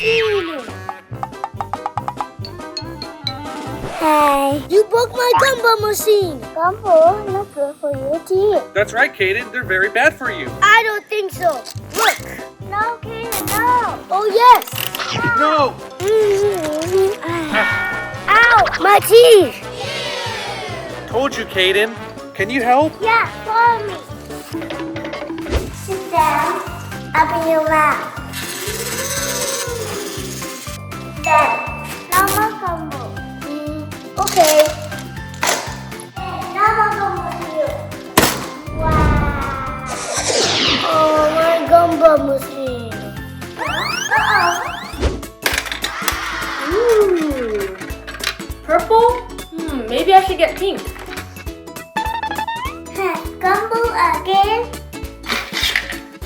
machine. Hey, you broke my gumball machine. Gumball, not good for your teeth. That's right, Kaden. They're very bad for you. I don't think so. Look. No, Kaden, no. Oh, yes. No! Ow, my teeth. Told you, Kaden. Can you help? Yeah, follow me. Sit down. Up in your lap. Then, now my gumball. Okay. Now my gumball here. Wow. Oh, my gumball machine. Ooh. Purple? Maybe I should get pink. Gumball again?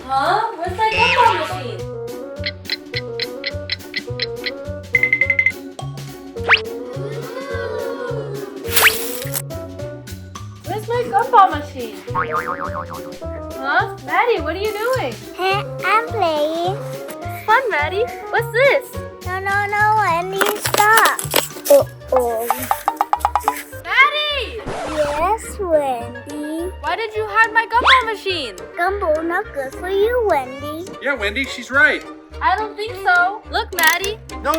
Huh? Where's my gumball machine? Where's my gumball machine? Huh? Maddie, what are you doing? Hey, I'm playing. Fun, Maddie. What's this? No, Wendy, stop. Uh-oh. Maddie! Yes, Wendy. Why did you hide my gumball machine? Gumball not good for you, Wendy. Yeah, Wendy, she's right. I don't think so. Look, Maddie. No.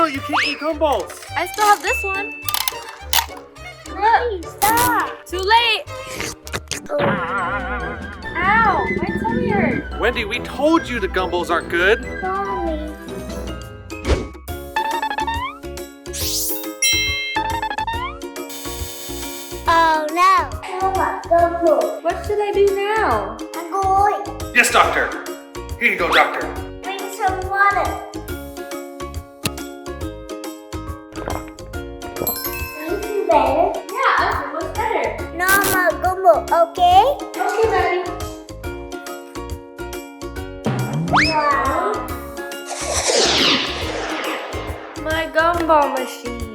You can't eat gumballs. I still have this one. Wendy, stop. Too late. Oh. Ow, my tummy hurts. Wendy, we told you the gumballs aren't good. Mommy. Oh no. Oh my Gumball. What should I do now? I'm going. Yes, doctor. Here you go, doctor. Bring some water. You feel better? Yeah, I feel much better. No, my Gumball, okay? Okay, Maddie. Wow. My gumball machine.